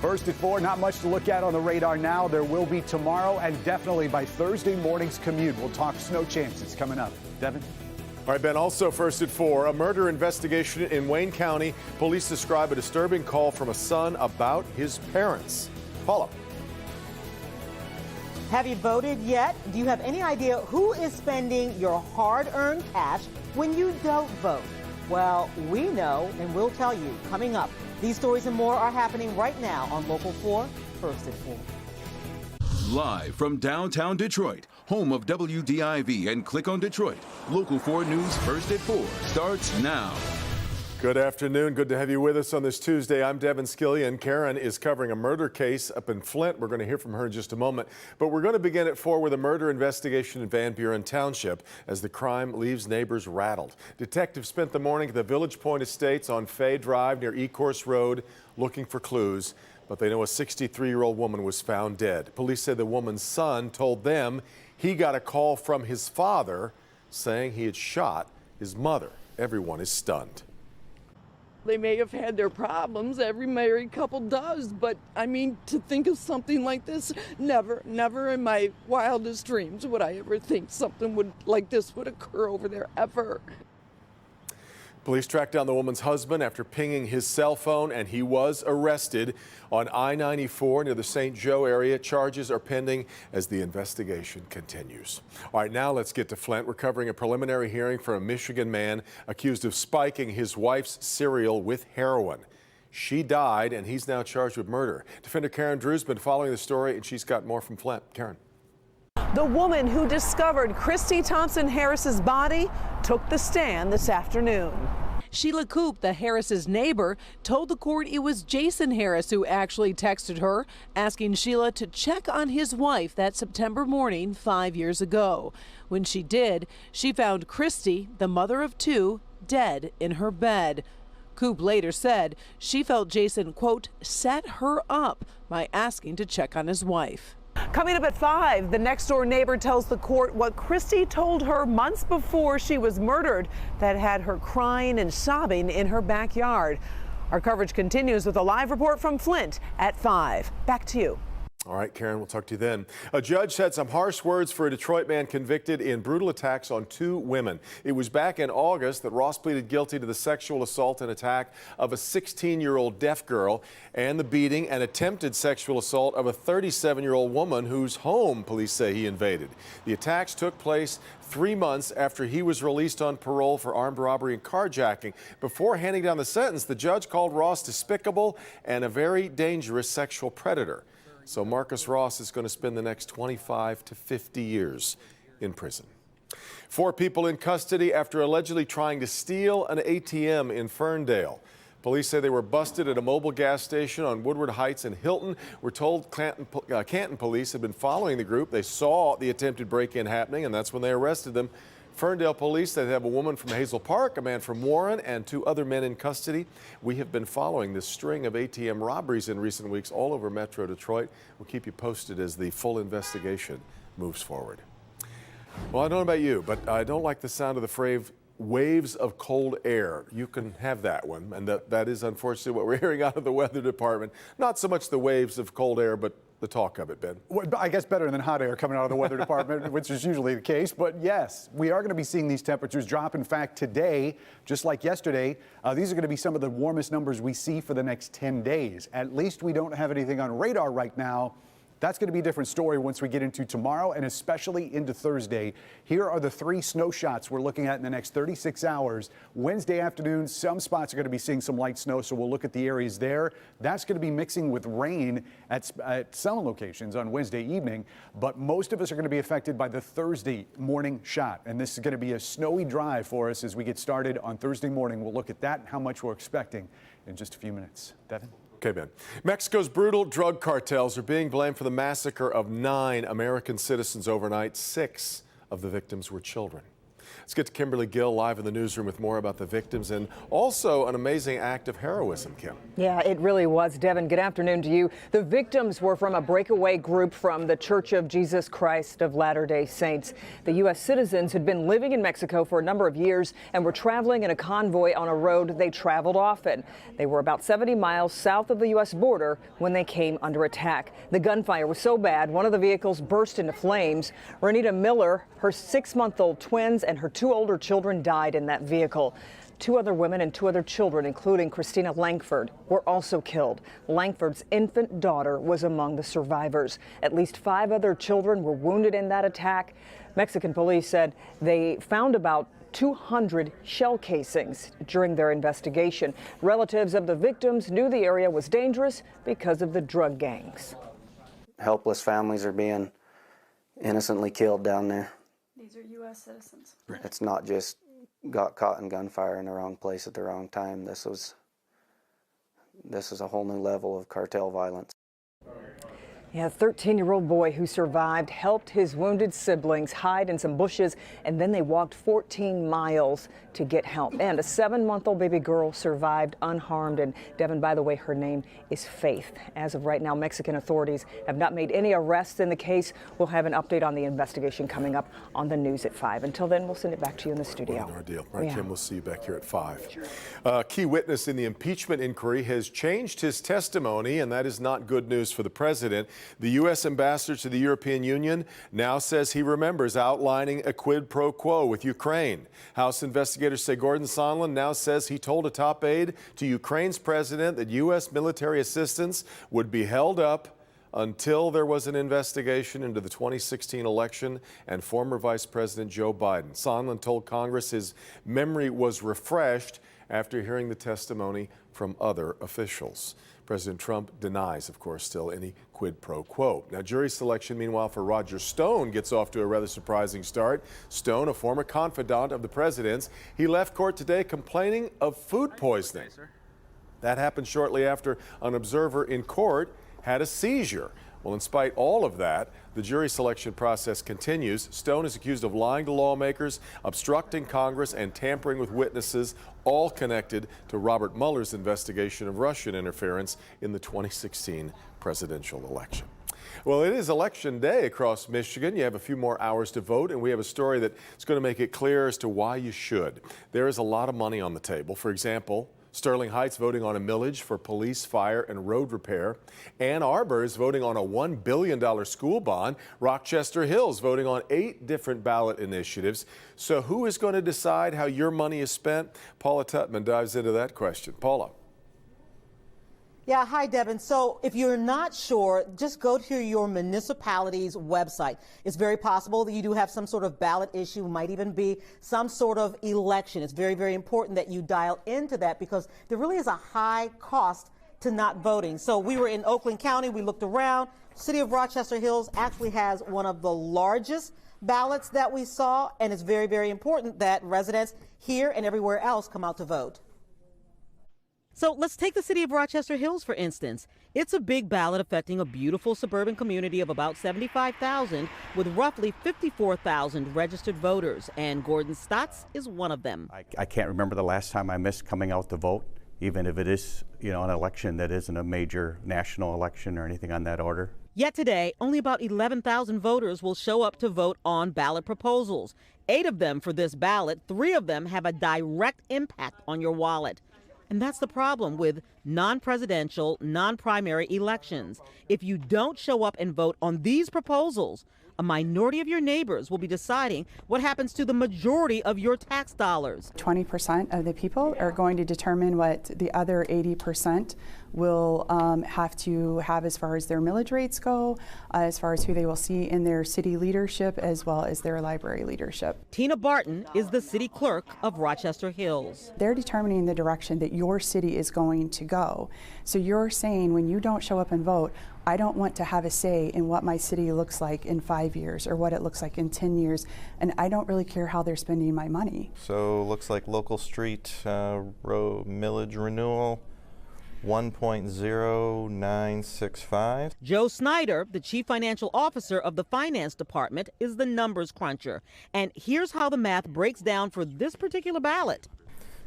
First at 4, not much to look at on the radar now. There will be tomorrow and definitely by Thursday morning's commute. We'll talk snow chances coming up. Devin? All right, Ben, also first at 4, a murder investigation in Wayne County. Police describe a disturbing call from a son about his parents. Paula. Have you voted yet? Do you have any idea who is spending your hard-earned cash when you don't vote? Well, we know, and we'll tell you coming up. These stories and more are happening right now on Local 4, First at 4. Live from downtown Detroit, home of WDIV and Click on Detroit, Local 4 News First at 4 starts now. Good afternoon. Good to have you with us on this Tuesday. I'm Devin Skilly, and Karen is covering a murder case up in Flint. We're going to hear from her in just a moment. But we're going to begin at 4 with a murder investigation in Van Buren Township as the crime leaves neighbors rattled. Detectives spent the morning at the Village Point Estates on Fay Drive near Ecorse Road looking for clues. But they know a 63-year-old woman was found dead. Police say the woman's son told them he got a call from his father saying he had shot his mother. Everyone is stunned. They may have had their problems, every married couple does, but I mean, to think of something like this, never in my wildest dreams would I ever think something like this would occur over there, ever. Police tracked down the woman's husband after pinging his cell phone, and he was arrested on I-94 near the St. Joe area. Charges are pending as the investigation continues. All right, now let's get to Flint. We're covering a preliminary hearing for a Michigan man accused of spiking his wife's cereal with heroin. She died, and he's now charged with murder. Defender Karen Drew's been following the story, and she's got more from Flint. Karen. The woman who discovered Christy Thompson Harris's body took the stand this afternoon. Sheila Coop, the Harris's neighbor, told the court it was Jason Harris who actually texted her, asking Sheila to check on his wife that September morning 5 years ago. When she did, she found Christy, the mother of 2, dead in her bed. Coop later said she felt Jason, quote, set her up by asking to check on his wife. Coming up at 5, the next-door neighbor tells the court what Christy told her months before she was murdered that had her crying and sobbing in her backyard. Our coverage continues with a live report from Flint at 5. Back to you. All right, Karen, we'll talk to you then. A judge said some harsh words for a Detroit man convicted in brutal attacks on 2 women. It was back in August that Ross pleaded guilty to the sexual assault and attack of a 16-year-old deaf girl and the beating and attempted sexual assault of a 37-year-old woman whose home police say he invaded. The attacks took place 3 months after he was released on parole for armed robbery and carjacking. Before handing down the sentence, the judge called Ross despicable and a very dangerous sexual predator. So Marcus Ross is going to spend the next 25 to 50 years in prison. 4 people in custody after allegedly trying to steal an ATM in Ferndale. Police say they were busted at a mobile gas station on Woodward Heights and Hilton. We're told Canton police had been following the group. They saw the attempted break-in happening, and that's when they arrested them. Ferndale police, they have a woman from Hazel Park, a man from Warren, and 2 other men in custody. We have been following this string of ATM robberies in recent weeks all over Metro Detroit. We'll keep you posted as the full investigation moves forward. Well, I don't know about you, but I don't like the sound of the phrase waves of cold air. You can have that one, and that is unfortunately what we're hearing out of the weather department. Not so much the waves of cold air, but the talk of it, Ben. Well, I guess better than hot air coming out of the weather department, which is usually the case. But yes, we are going to be seeing these temperatures drop. In fact, today, just like yesterday, these are going to be some of the warmest numbers we see for the next 10 days. At least we don't have anything on radar right now. That's going to be a different story once we get into tomorrow and especially into Thursday. Here are the 3 snow shots we're looking at in the next 36 hours. Wednesday afternoon, some spots are going to be seeing some light snow, so we'll look at the areas there. That's going to be mixing with rain at some locations on Wednesday evening, but most of us are going to be affected by the Thursday morning shot, and this is going to be a snowy drive for us as we get started on Thursday morning. We'll look at that and how much we're expecting in just a few minutes. Devin? Okay, Ben. Mexico's brutal drug cartels are being blamed for the massacre of 9 American citizens overnight. 6 of the victims were children. Let's get to Kimberly Gill live in the newsroom with more about the victims and also an amazing act of heroism, Kim. Yeah, it really was. Devin, good afternoon to you. The victims were from a breakaway group from the Church of Jesus Christ of Latter-day Saints. The U.S. citizens had been living in Mexico for a number of years and were traveling in a convoy on a road they traveled often. They were about 70 miles south of the U.S. border when they came under attack. The gunfire was so bad, one of the vehicles burst into flames. Renita Miller, her 6-month-old twins, and her 2 older children died in that vehicle. 2 other women and 2 other children, including Christina Langford, were also killed. Langford's infant daughter was among the survivors. At least 5 other children were wounded in that attack. Mexican police said they found about 200 shell casings during their investigation. Relatives of the victims knew the area was dangerous because of the drug gangs. Helpless families are being innocently killed down there. These are U.S. citizens. It's not just got caught in gunfire in the wrong place at the wrong time. This is a whole new level of cartel violence. Yeah, a 13-year-old boy who survived helped his wounded siblings hide in some bushes, and then they walked 14 miles to get help. And a 7-month-old baby girl survived unharmed. And Devin, by the way, her name is Faith. As of right now, Mexican authorities have not made any arrests in the case. We'll have an update on the investigation coming up on the news at 5. Until then, we'll send it back to you in the studio. What an ordeal. Right, Kim, we'll see you back here at 5. Sure. Key witness in the impeachment inquiry has changed his testimony, and that is not good news for the president. The U.S. ambassador to the European Union now says he remembers outlining a quid pro quo with Ukraine. House investigators say Gordon Sondland now says he told a top aide to Ukraine's president that U.S. military assistance would be held up until there was an investigation into the 2016 election and former Vice President Joe Biden. Sondland told Congress his memory was refreshed after hearing the testimony from other officials. President Trump denies, of course, still any quid pro quo. Now, jury selection, meanwhile, for Roger Stone gets off to a rather surprising start. Stone, a former confidant of the president's, he left court today complaining of food poisoning. That happened shortly after an observer in court had a seizure. Well, in spite of all of that, the jury selection process continues. Stone is accused of lying to lawmakers, obstructing Congress, and tampering with witnesses, all connected to Robert Mueller's investigation of Russian interference in the 2016 presidential election. Well, it is election day across Michigan. You have a few more hours to vote, and we have a story that's going to make it clear as to why you should. There is a lot of money on the table. For example, Sterling Heights voting on a millage for police, fire, and road repair. Ann Arbor is voting on a $1 billion school bond. Rochester Hills voting on 8 different ballot initiatives. So who is going to decide how your money is spent? Paula Tutman dives into that question. Paula. Yeah, hi, Devin. So if you're not sure, just go to your municipality's website. It's very possible that you do have some sort of ballot issue, might even be some sort of election. It's very, very important that you dial into that because there really is a high cost to not voting. So we were in Oakland County. We looked around. City of Rochester Hills actually has one of the largest ballots that we saw, and it's very, very important that residents here and everywhere else come out to vote. So let's take the city of Rochester Hills, for instance. It's a big ballot affecting a beautiful suburban community of about 75,000 with roughly 54,000 registered voters, and Gordon Stotts is one of them. I can't remember the last time I missed coming out to vote, even if it is, an election that isn't a major national election or anything on that order. Yet today, only about 11,000 voters will show up to vote on ballot proposals. 8 of them for this ballot, 3 of them have a direct impact on your wallet. And that's the problem with non-presidential, non-primary elections. If you don't show up and vote on these proposals, a minority of your neighbors will be deciding what happens to the majority of your tax dollars. 20% of the people are going to determine what the other 80% will have to have as far as their millage rates go, as far as who they will see in their city leadership, as well as their library leadership. Tina Barton is the city clerk of Rochester Hills. They're determining the direction that your city is going to go. So you're saying when you don't show up and vote, I don't want to have a say in what my city looks like in 5 years or what it looks like in 10 years, and I don't really care how they're spending my money. So looks like local street road millage renewal 1.0965. Joe Snyder, the chief financial officer of the finance department, is the numbers cruncher. And here's how the math breaks down for this particular ballot.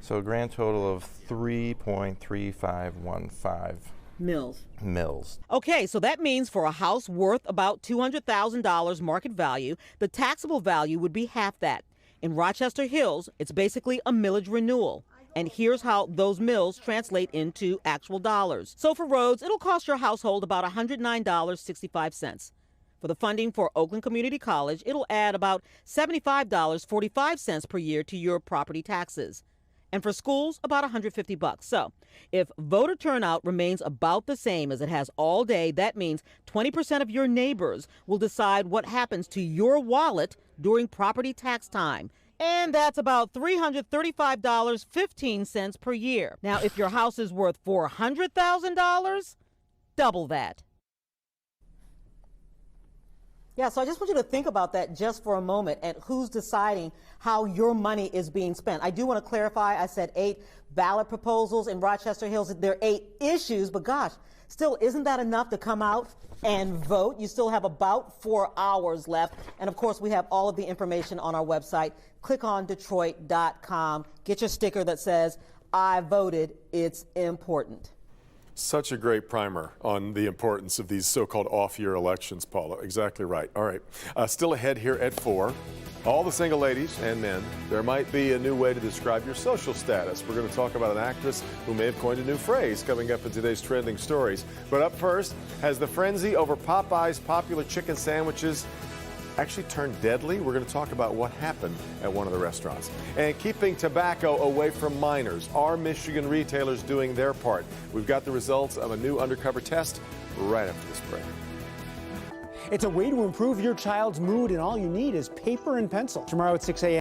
So a grand total of 3.3515 mils. Okay, so that means for a house worth about $200,000 market value, the taxable value would be half that. In Rochester Hills, it's basically a millage renewal. And here's how those mills translate into actual dollars. So for roads, it'll cost your household about $109.65. For the funding for Oakland Community College, it'll add about $75.45 per year to your property taxes. And for schools, about $150. So if voter turnout remains about the same as it has all day, that means 20% of your neighbors will decide what happens to your wallet during property tax time. And that's about $335.15 per year. Now, if your house is worth $400,000, double that. Yeah, so I just want you to think about that just for a moment and who's deciding how your money is being spent. I do want to clarify, I said 8 ballot proposals in Rochester Hills. There are 8 issues, but gosh, still, isn't that enough to come out and vote? You still have about 4 hours left. And of course, we have all of the information on our website, clickondetroit.com. Get your sticker that says, I voted, it's important. Such a great primer on the importance of these so-called off-year elections, Paula. Exactly right. All right. Still ahead here at 4. All the single ladies and men, there might be a new way to describe your social status. We're going to talk about an actress who may have coined a new phrase coming up in today's trending stories. But up first, has the frenzy over Popeye's popular chicken sandwiches actually turned deadly? We're going to talk about what happened at one of the restaurants. And keeping tobacco away from minors. Are Michigan retailers doing their part? We've got the results of a new undercover test right after this break. It's a way to improve your child's mood, and all you need is paper and pencil. Tomorrow at 6 a.m.